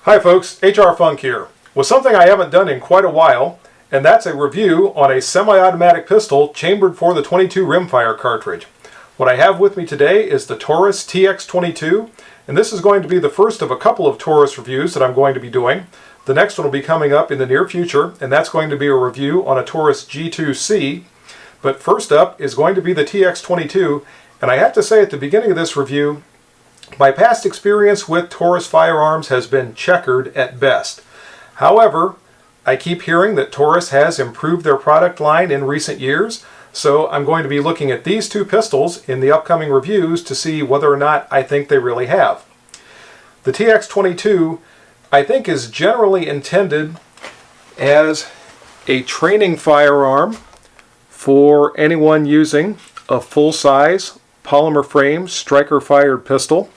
Hi folks, HR Funk here, with something I haven't done in quite a while, and that's a review on a semi-automatic pistol chambered for the .22 rimfire cartridge. What I have with me today is the Taurus TX22, and this is going to be the first of a couple of Taurus reviews that I'm going to be doing. The next one will be coming up in the near future, and that's going to be a review on a Taurus G2C. But first up is going to be the TX22, and I have to say at the beginning of this review, my past experience with Taurus firearms has been checkered at best. However, I keep hearing that Taurus has improved their product line in recent years, so I'm going to be looking at these two pistols in the upcoming reviews to see whether or not I think they really have. The TX22, I think, is generally intended as a training firearm for anyone using a full-size polymer frame striker-fired pistol.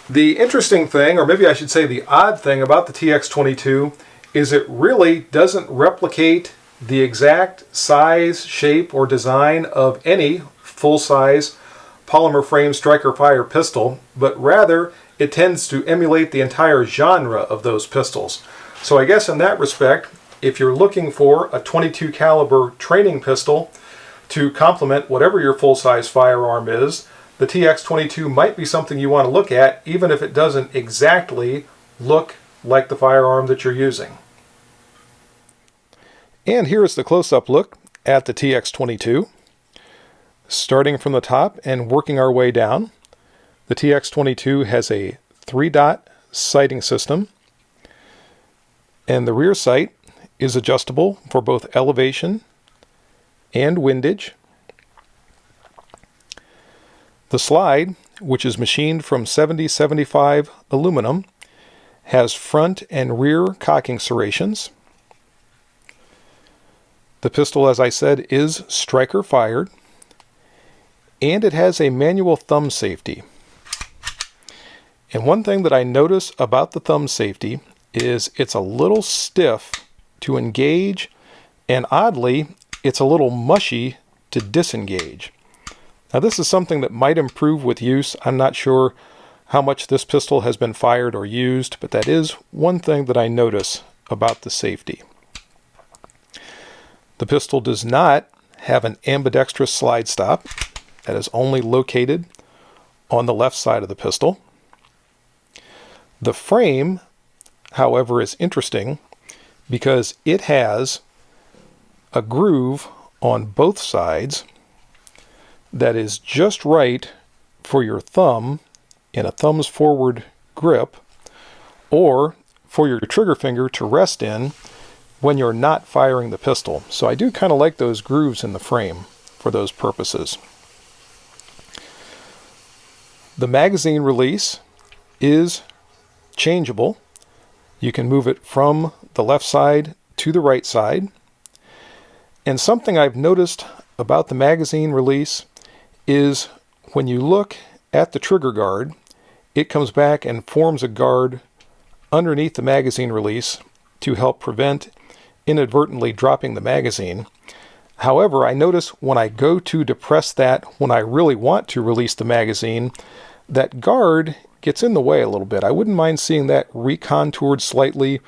The interesting thing, or maybe I should say the odd thing about the TX22 is it really doesn't replicate the exact size, shape, or design of any full-size polymer frame striker-fired pistol, but rather it tends to emulate the entire genre of those pistols. So I guess in that respect, if you're looking for a .22 caliber training pistol to complement whatever your full-size firearm is, the TX22 might be something you want to look at, even if it doesn't exactly look like the firearm that you're using. And here is the close-up look at the TX22. Starting from the top and working our way down, the TX22 has a 3-dot sighting system, and the rear sight is adjustable for both elevation and windage. The slide, which is machined from 7075 aluminum, has front and rear cocking serrations. The pistol, as I said, is striker fired, and it has a manual thumb safety. And one thing that I notice about the thumb safety is it's a little stiff to engage, and oddly, it's a little mushy to disengage. Now this is something that might improve with use. I'm not sure how much this pistol has been fired or used, but that is one thing that I notice about the safety. The pistol does not have an ambidextrous slide stop. That is only located on the left side of the pistol. The frame, however, is interesting because it has a groove on both sides that is just right for your thumb in a thumbs forward grip, or for your trigger finger to rest in when you're not firing the pistol. So I do kind of like those grooves in the frame for those purposes. The magazine release is changeable. You can move it from the left side to the right side. And something I've noticed about the magazine release is when you look at the trigger guard, it comes back and forms a guard underneath the magazine release to help prevent inadvertently dropping the magazine. However, I notice when I go to depress that when I really want to release the magazine, that guard gets in the way a little bit. I wouldn't mind seeing that recontoured slightly,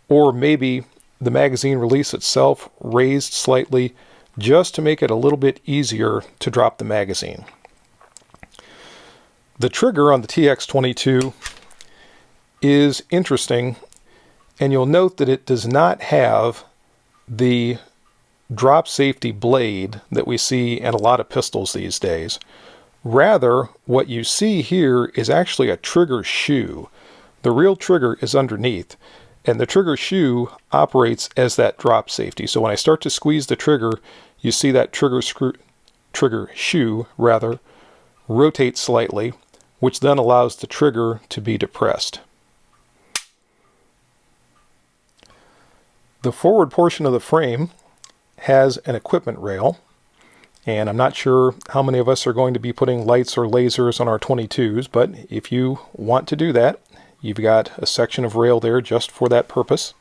or maybe the magazine release itself raised slightly, just to make it a little bit easier to drop the magazine. The trigger on the TX22 is interesting, and you'll note that it does not have the drop safety blade that we see in a lot of pistols these days. Rather, what you see here is actually a trigger shoe. The real trigger is underneath, and the trigger shoe operates as that drop safety. So when I start to squeeze the trigger, you see that trigger shoe rotate slightly, which then allows the trigger to be depressed. The forward portion of the frame has an equipment rail, and I'm not sure how many of us are going to be putting lights or lasers on our .22s, but if you want to do that, you've got a section of rail there just for that purpose.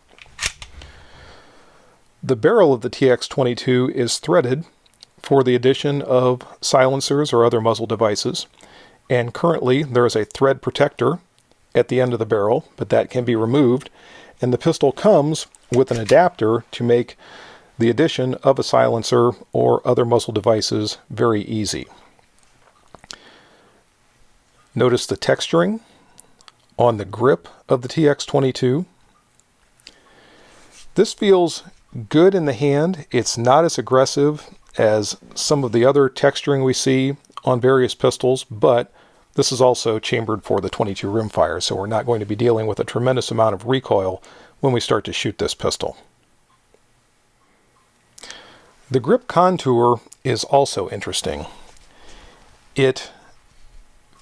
The barrel of the TX22 is threaded for the addition of silencers or other muzzle devices, and currently there is a thread protector at the end of the barrel, but that can be removed, and the pistol comes with an adapter to make the addition of a silencer or other muzzle devices very easy. Notice the texturing on the grip of the TX22. This feels good in the hand. It's not as aggressive as some of the other texturing we see on various pistols, but this is also chambered for the 22 rimfire, so we're not going to be dealing with a tremendous amount of recoil when we start to shoot this pistol. The grip contour is also interesting. It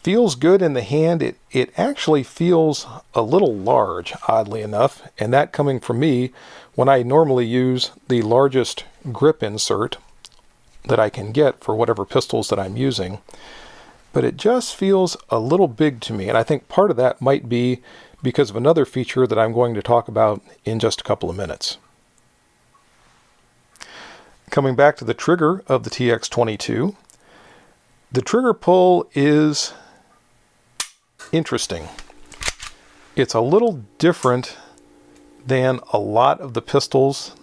feels good in the hand. It actually feels a little large, oddly enough, and that coming from me when I normally use the largest grip insert that I can get for whatever pistols that I'm using. But it just feels a little big to me, and I think part of that might be because of another feature that I'm going to talk about in just a couple of minutes. Coming back to the trigger of the TX22, the trigger pull is interesting. It's a little different than a lot of the pistols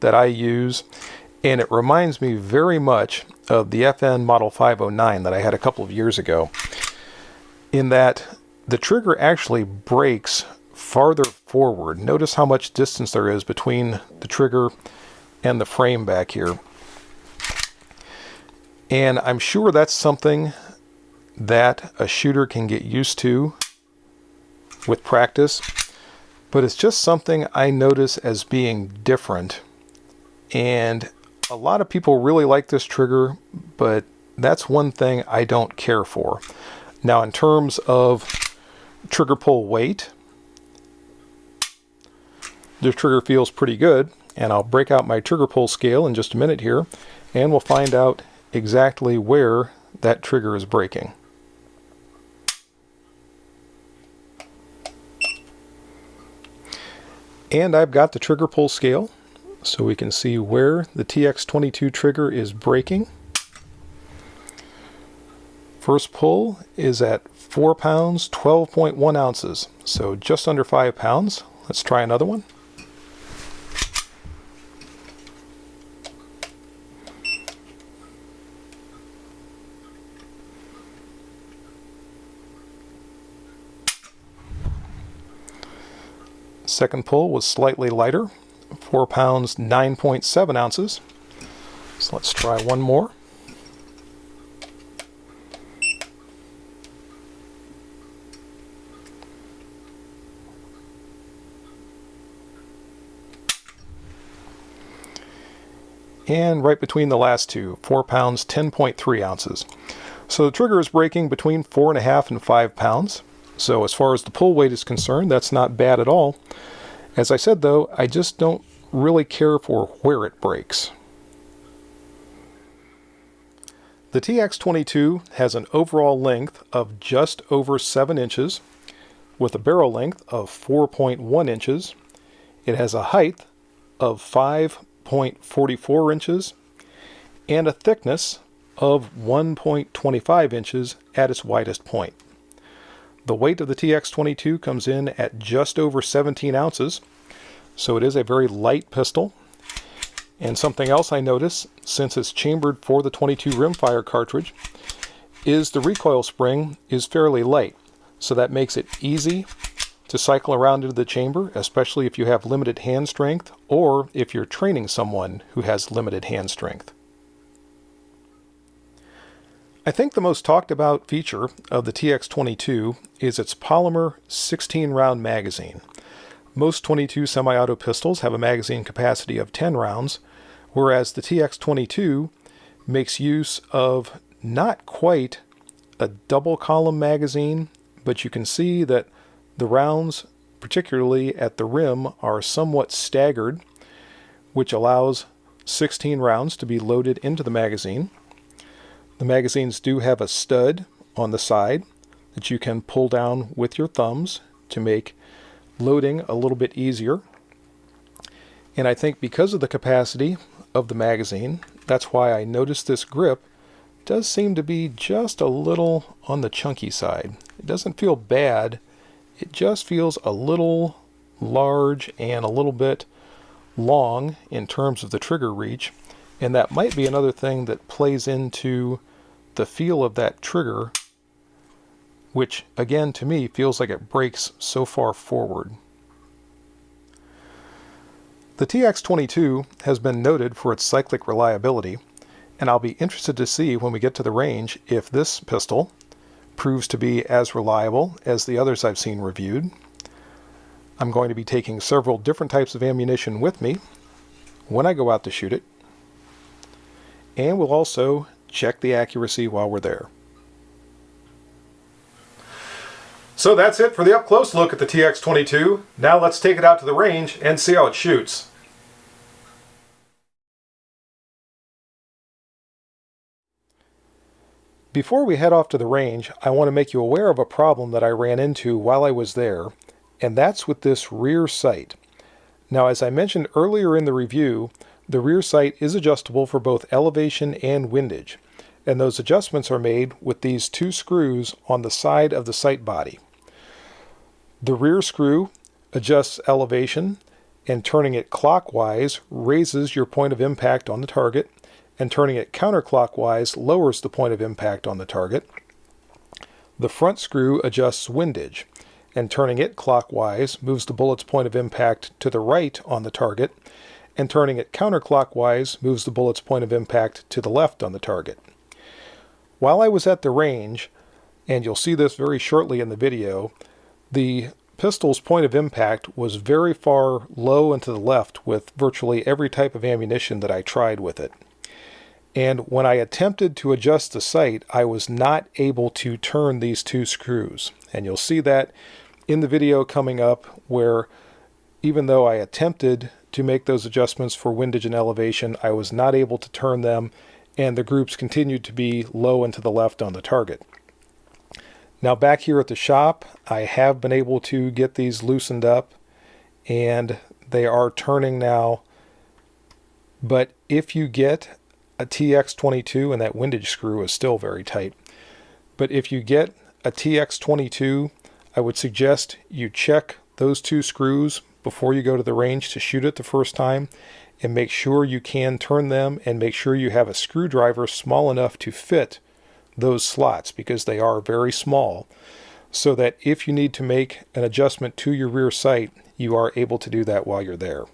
that I use, and it reminds me very much of the FN Model 509 that I had a couple of years ago, in that the trigger actually breaks farther forward. Notice how much distance there is between the trigger and the frame back here. And I'm sure that's something that a shooter can get used to with practice, but it's just something I notice as being different. And a lot of people really like this trigger, but that's one thing I don't care for. Now, in terms of trigger pull weight, the trigger feels pretty good, and I'll break out my trigger pull scale in just a minute here, and we'll find out exactly where that trigger is breaking. And I've got the trigger pull scale, so we can see where the TX22 trigger is breaking. First pull is at 4 pounds, 12.1 ounces, so just under 5 pounds. Let's try another one. Second pull was slightly lighter, 4 pounds, 9.7 ounces. So let's try one more. And right between the last two, 4 pounds, 10.3 ounces. So the trigger is breaking between 4.5 and 5 pounds. So as far as the pull weight is concerned, that's not bad at all. As I said though, I just don't really care for where it breaks. The TX22 has an overall length of just over 7 inches with a barrel length of 4.1 inches. It has a height of 5.44 inches and a thickness of 1.25 inches at its widest point. The weight of the TX22 comes in at just over 17 ounces, so it is a very light pistol. And something else I notice, since it's chambered for the 22 rimfire cartridge, is the recoil spring is fairly light, so that makes it easy to cycle around into the chamber, especially if you have limited hand strength or if you're training someone who has limited hand strength. I think the most talked about feature of the TX22 is its polymer 16-round magazine. Most 22 semi-auto pistols have a magazine capacity of 10 rounds, whereas the TX22 makes use of not quite a double column magazine, but you can see that the rounds, particularly at the rim, are somewhat staggered, which allows 16 rounds to be loaded into the magazine. The magazines do have a stud on the side that you can pull down with your thumbs to make loading a little bit easier. And I think because of the capacity of the magazine, that's why I noticed this grip does seem to be just a little on the chunky side. It doesn't feel bad, it just feels a little large and a little bit long in terms of the trigger reach, and that might be another thing that plays into the feel of that trigger, which again to me feels like it breaks so far forward. The TX22 has been noted for its cyclic reliability, and I'll be interested to see when we get to the range if this pistol proves to be as reliable as the others I've seen reviewed. I'm going to be taking several different types of ammunition with me when I go out to shoot it, and we'll also check the accuracy while we're there. So that's it for the up-close look at the TX22. Now let's take it out to the range and see how it shoots. Before we head off to the range, I want to make you aware of a problem that I ran into while I was there, and that's with this rear sight. Now, as I mentioned earlier in the review, the rear sight is adjustable for both elevation and windage, and those adjustments are made with these two screws on the side of the sight body. The rear screw adjusts elevation, and turning it clockwise raises your point of impact on the target, and turning it counterclockwise lowers the point of impact on the target. The front screw adjusts windage, and turning it clockwise moves the bullet's point of impact to the right on the target, and turning it counterclockwise moves the bullet's point of impact to the left on the target. While I was at the range, and you'll see this very shortly in the video, the pistol's point of impact was very far low and to the left with virtually every type of ammunition that I tried with it. And when I attempted to adjust the sight, I was not able to turn these two screws. And you'll see that in the video coming up, where even though I attempted to make those adjustments for windage and elevation, I was not able to turn them, and the groups continued to be low and to the left on the target. Now back here at the shop, I have been able to get these loosened up, and they are turning now. But if you get a TX22, and that windage screw is still very tight, but if you get a TX22, I would suggest you check those two screws before you go to the range to shoot it the first time, and make sure you can turn them, and make sure you have a screwdriver small enough to fit those slots, because they are very small, so that if you need to make an adjustment to your rear sight, you are able to do that while you're there.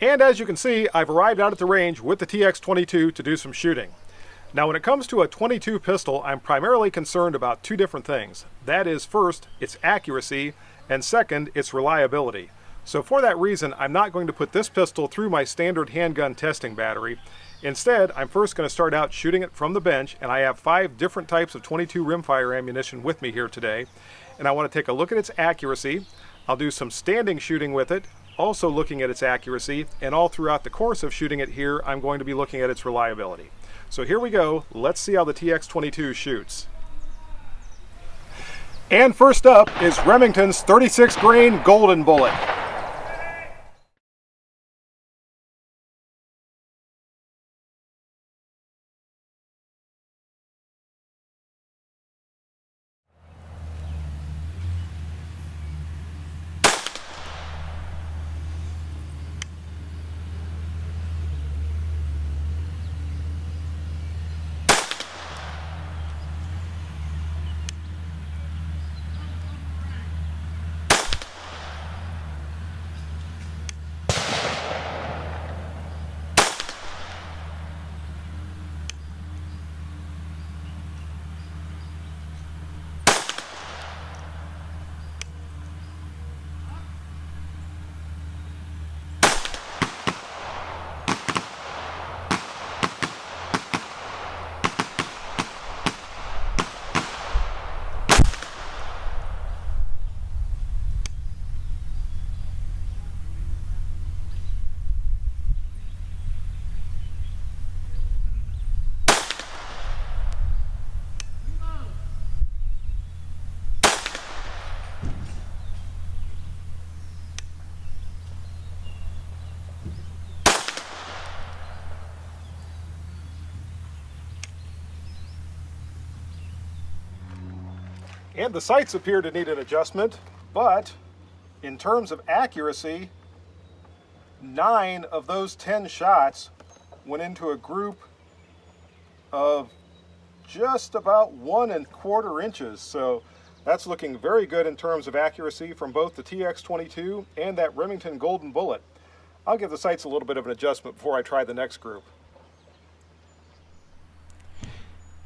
And as you can see, I've arrived out at the range with the TX22 to do some shooting. Now when it comes to a .22 pistol, I'm primarily concerned about two different things. That is, first, its accuracy, and second, its reliability. So for that reason, I'm not going to put this pistol through my standard handgun testing battery. Instead, I'm first going to start out shooting it from the bench, and I have 5 different types of .22 rimfire ammunition with me here today. And I want to take a look at its accuracy. I'll do some standing shooting with it, also looking at its accuracy, and all throughout the course of shooting it here, I'm going to be looking at its reliability. So here we go, let's see how the TX22 shoots. And first up is Remington's 36 grain Golden Bullet. And the sights appear to need an adjustment, but in terms of accuracy, 9 of those 10 shots went into a group of just about 1¼ inches. So that's looking very good in terms of accuracy from both the TX22 and that Remington Golden Bullet. I'll give the sights a little bit of an adjustment before I try the next group.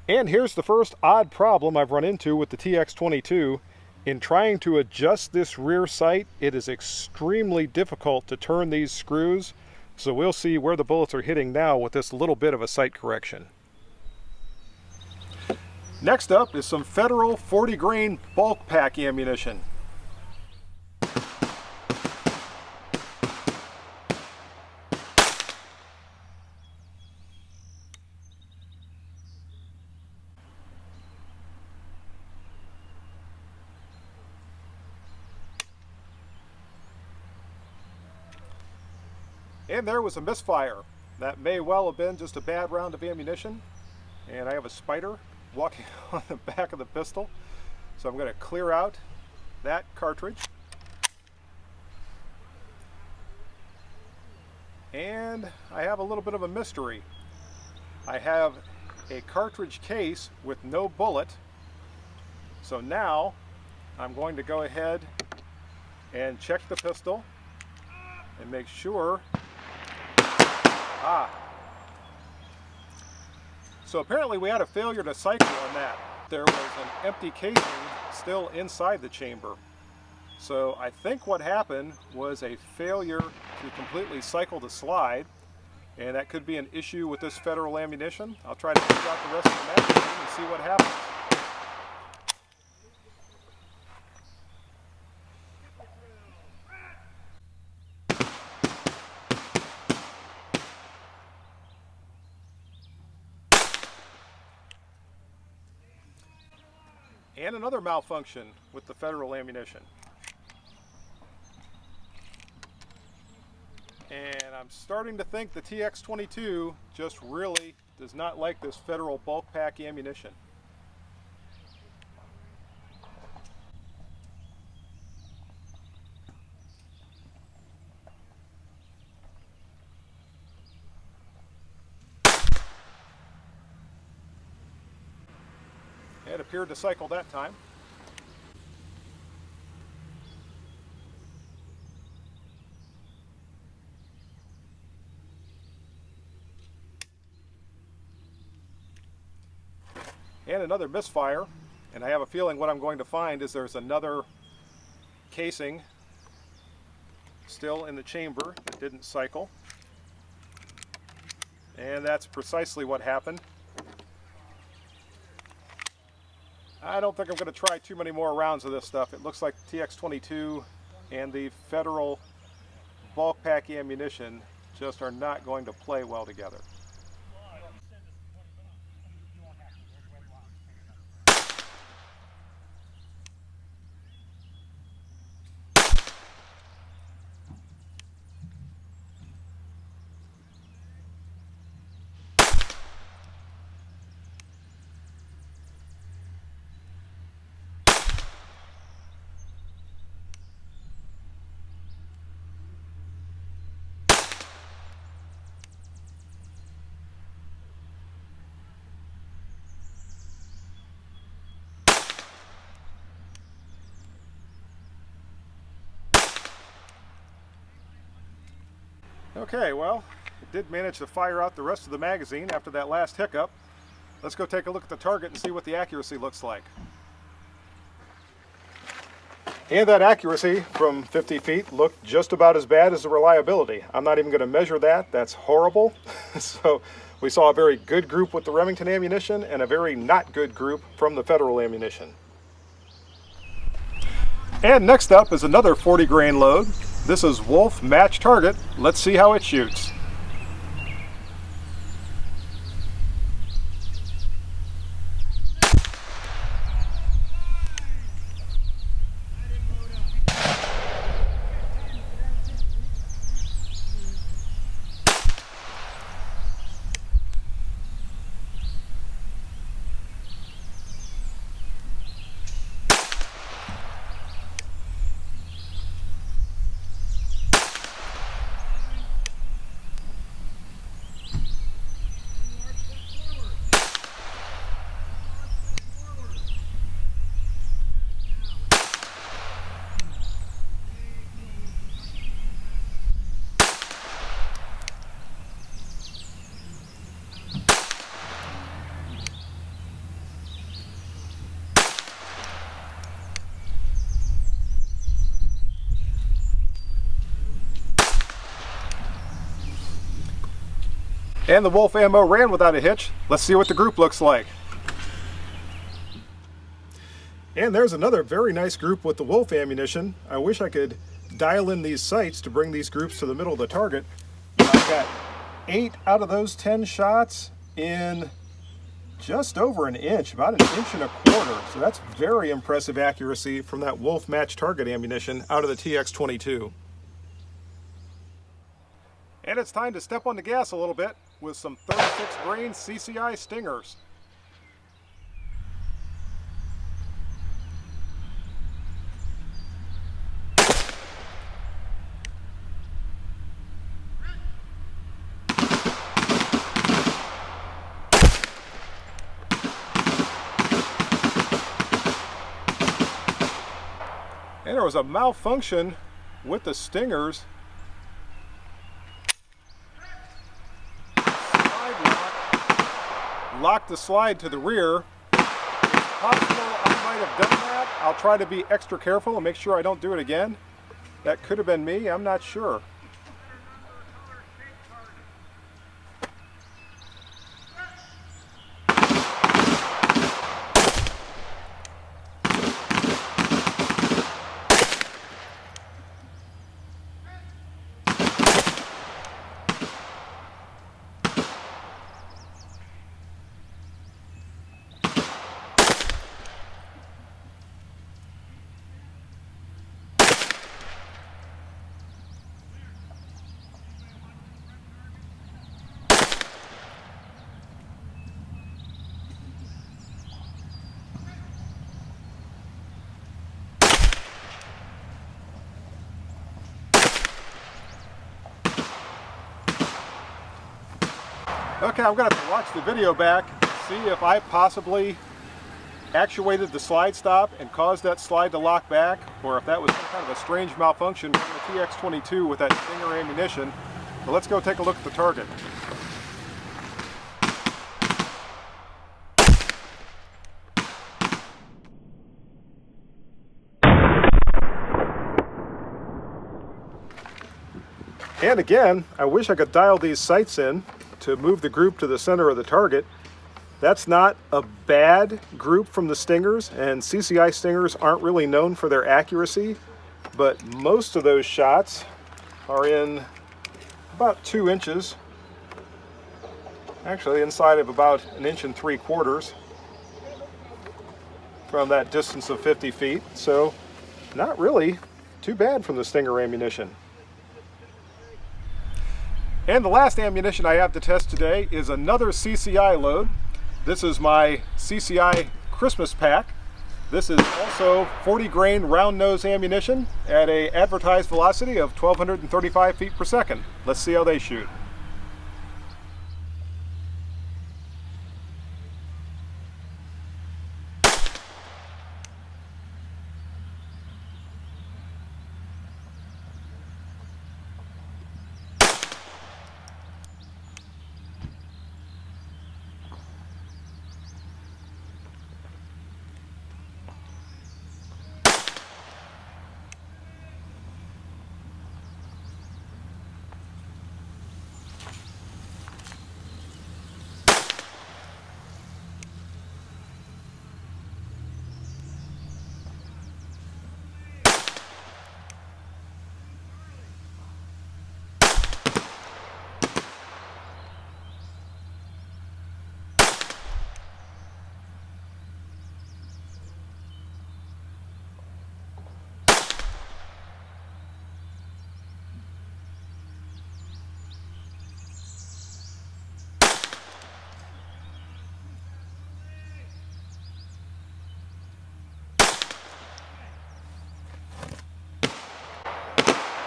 And here's the first odd problem I've run into with the TX22. In trying to adjust this rear sight, it is extremely difficult to turn these screws. So we'll see where the bullets are hitting now with this little bit of a sight correction. Next up is some Federal 40 grain bulk pack ammunition. And there was a misfire. That may well have been just a bad round of ammunition. And I have a spider walking on the back of the pistol. So I'm going to clear out that cartridge. And I have a little bit of a mystery. I have a cartridge case with no bullet. So now I'm going to go ahead and check the pistol and make sure. So apparently we had a failure to cycle on that. There was an empty casing still inside the chamber. So I think what happened was a failure to completely cycle the slide, and that could be an issue with this Federal ammunition. I'll try to figure out the rest of the magazine and see what happens. And another malfunction with the Federal ammunition. And I'm starting to think the TX22 just really does not like this Federal bulk pack ammunition. It appeared to cycle that time. And another misfire, and I have a feeling what I'm going to find is there's another casing still in the chamber that didn't cycle. And that's precisely what happened. I don't think I'm going to try too many more rounds of this stuff. It looks like the TX22 and the Federal bulk pack ammunition just are not going to play well together. Okay, well, it did manage to fire out the rest of the magazine after that last hiccup. Let's go take a look at the target and see what the accuracy looks like. And that accuracy from 50 feet looked just about as bad as the reliability. I'm not even going to measure that. That's horrible. So we saw a very good group with the Remington ammunition and a very not good group from the Federal ammunition. And next up is another 40 grain load. This is Wolf Match Target. Let's see how it shoots. And the Wolf ammo ran without a hitch. Let's see what the group looks like. And there's another very nice group with the Wolf ammunition. I wish I could dial in these sights to bring these groups to the middle of the target. I've got 8 out of those 10 shots in just over an inch, about an inch and a quarter. So that's very impressive accuracy from that Wolf match target ammunition out of the TX22. And it's time to step on the gas a little bit with some 36 grain CCI Stingers. And there was a malfunction with the Stingers. Locked the slide to the rear. It's possible I might have done that. I'll try to be extra careful and make sure I don't do it again. That could have been me, I'm not sure. Okay, I'm going to have to watch the video back, see if I possibly actuated the slide stop and caused that slide to lock back, or if that was some kind of a strange malfunction from the TX22 with that Stinger ammunition. But let's go take a look at the target. And again, I wish I could dial these sights in to move the group to the center of the target. That's not a bad group from the Stingers, and CCI Stingers aren't really known for their accuracy, but most of those shots are in about 2 inches, actually inside of about 1 3/4 inches from that distance of 50 feet, so not really too bad from the Stinger ammunition. And the last ammunition I have to test today is another CCI load. This is my CCI Christmas pack. This is also 40 grain round nose ammunition at an advertised velocity of 1,235 feet per second. Let's see how they shoot.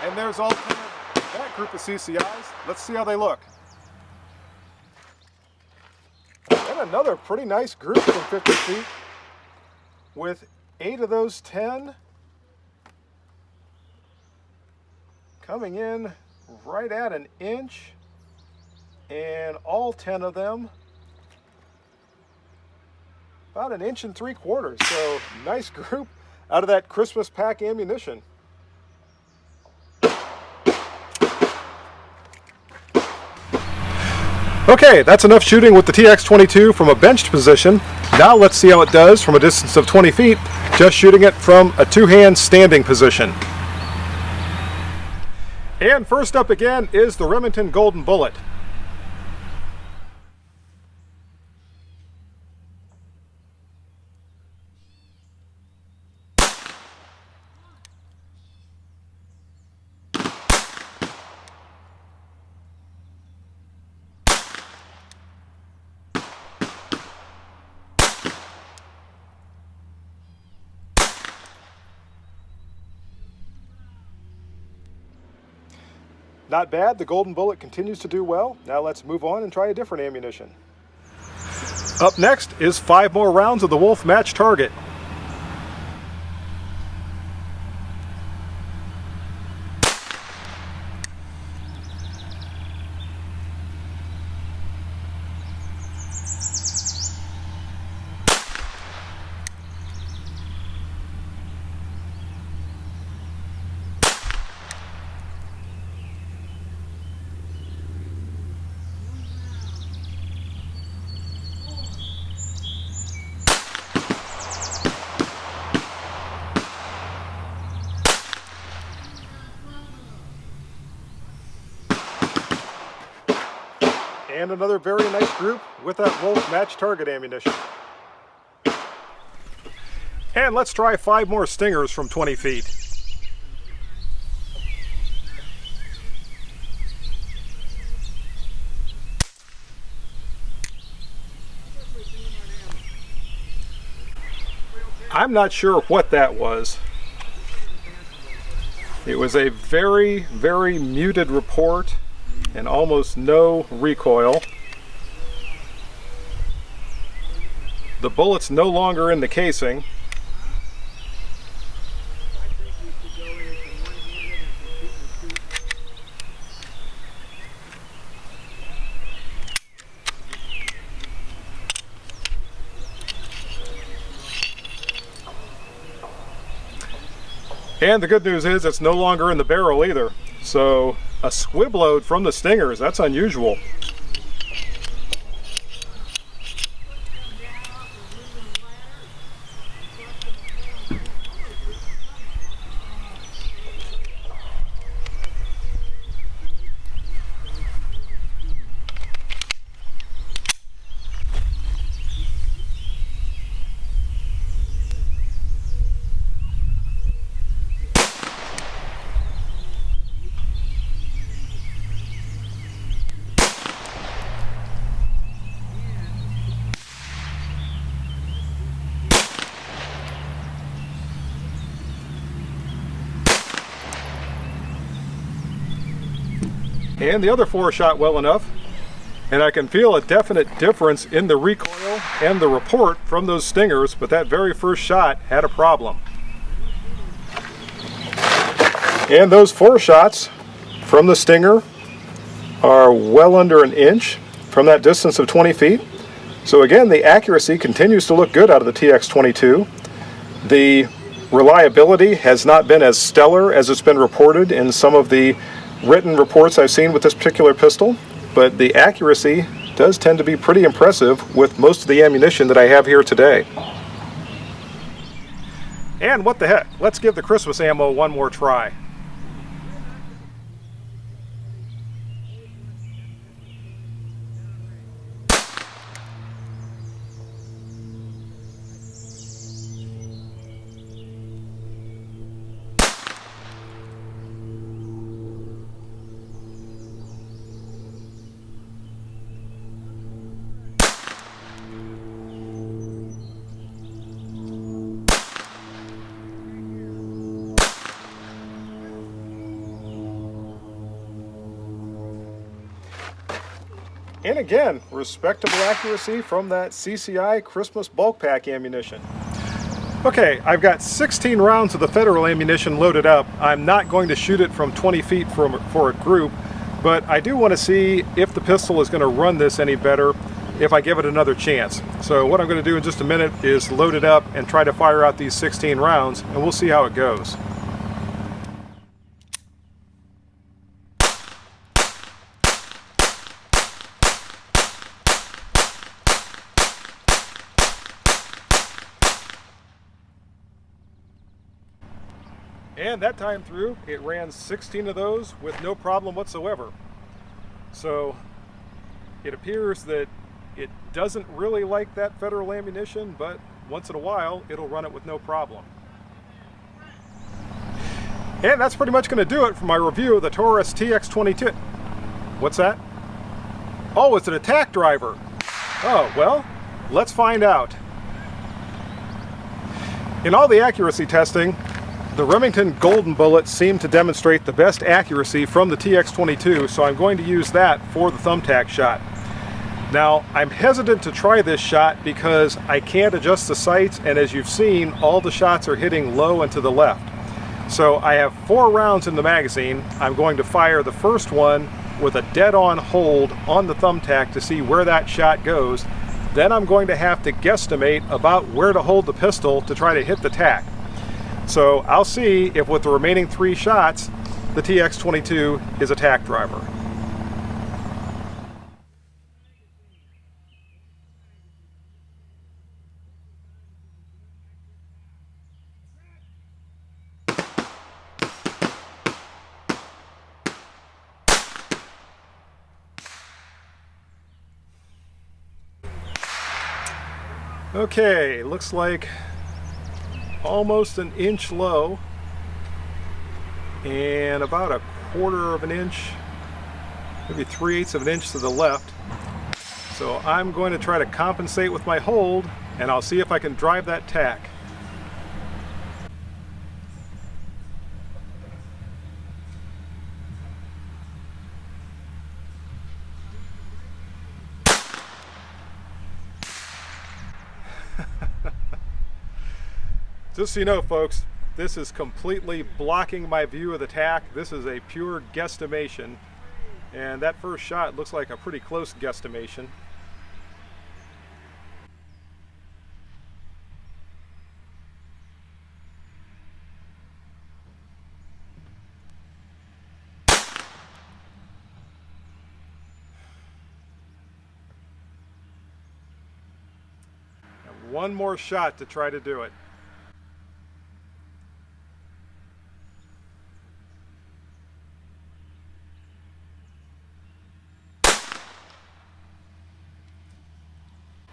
And there's all 10 of that group of CCIs. Let's see how they look. And another pretty nice group from 50 feet with 8 of those 10 coming in right at 1 inch, and all 10 of them about 1 3/4 inches. So nice group out of that Christmas pack ammunition. Okay, that's enough shooting with the TX22 from a benched position. Now let's see how it does from a distance of 20 feet, just shooting it from a two-hand standing position. And first up again is the Remington Golden Bullet. Not bad, the Golden Bullet continues to do well. Now let's move on and try a different ammunition. Up next is 5 more rounds of the Wolf Match Target. And another very nice group with that Wolf Match Target ammunition. And let's try 5 more stingers from 20 feet. I'm not sure what that was. It was a very, very muted report and almost no recoil. The bullet's no longer in the casing. And the good news is it's no longer in the barrel either. So a squib load from the stingers, that's unusual. And the other 4 shot well enough, and I can feel a definite difference in the recoil and the report from those stingers, but that very first shot had a problem. And those 4 shots from the stinger are well under an inch from that distance of 20 feet. So again, the accuracy continues to look good out of the TX22. The reliability has not been as stellar as it's been reported in some of the written reports I've seen with this particular pistol, but the accuracy does tend to be pretty impressive with most of the ammunition that I have here today. And what the heck, let's give the Christmas ammo one more try. And again, respectable accuracy from that CCI Christmas bulk pack ammunition. Okay, I've got 16 rounds of the Federal ammunition loaded up. I'm not going to shoot it from 20 feet for a group, but I do want to see if the pistol is going to run this any better if I give it another chance. So what I'm going to do in just a minute is load it up and try to fire out these 16 rounds, and we'll see how it goes. And that time through, it ran 16 of those with no problem whatsoever. So it appears that it doesn't really like that federal ammunition, but once in a while, it'll run it with no problem. And that's pretty much going to do it for my review of the Taurus TX22. What's that? Oh, it's an attack driver. Oh, well, let's find out. In all the accuracy testing, the Remington Golden Bullets seem to demonstrate the best accuracy from the TX22, so I'm going to use that for the thumbtack shot. Now, I'm hesitant to try this shot because I can't adjust the sights, and as you've seen, all the shots are hitting low and to the left. So I have 4 rounds in the magazine. I'm going to fire the first one with a dead-on hold on the thumbtack to see where that shot goes. Then I'm going to have to guesstimate about where to hold the pistol to try to hit the tack. So I'll see if with the remaining 3 shots, the TX22 is a tack driver. Okay, looks like almost an inch low and about a 1/4 of an inch, maybe 3/8 of an inch to the left. So I'm going to try to compensate with my hold, and I'll see if I can drive that tack. Just so you know, folks, this is completely blocking my view of the tack. This is a pure guesstimation, and that first shot looks like a pretty close guesstimation. One more shot to try to do it.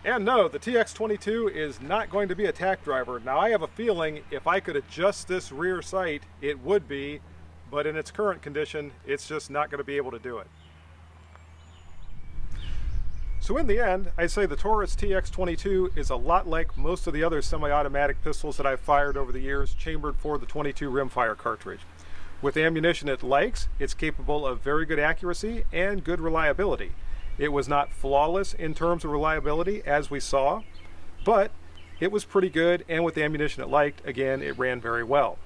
And no, the TX22 is not going to be a tack driver. Now I have a feeling if I could adjust this rear sight, it would be, but in its current condition, it's just not going to be able to do it. So in the end, I'd say the Taurus TX22 is a lot like most of the other semi-automatic pistols that I've fired over the years, chambered for the 22 rimfire cartridge. With ammunition it likes, it's capable of very good accuracy and good reliability. It was not flawless in terms of reliability, as we saw, but it was pretty good, and with the ammunition it liked, again, it ran very well.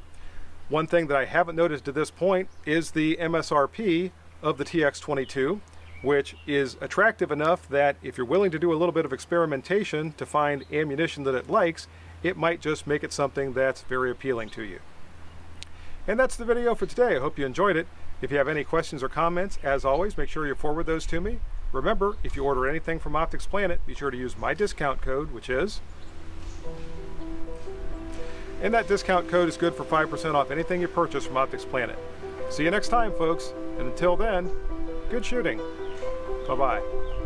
One thing that I haven't noticed to this point is the MSRP of the TX22, which is attractive enough that if you're willing to do a little bit of experimentation to find ammunition that it likes, it might just make it something that's very appealing to you. And that's the video for today. I hope you enjoyed it. If you have any questions or comments, as always, make sure you forward those to me. Remember, if you order anything from Optics Planet, be sure to use my discount code, which is... And that discount code is good for 5% off anything you purchase from Optics Planet. See you next time, folks. And until then, good shooting. Bye-bye.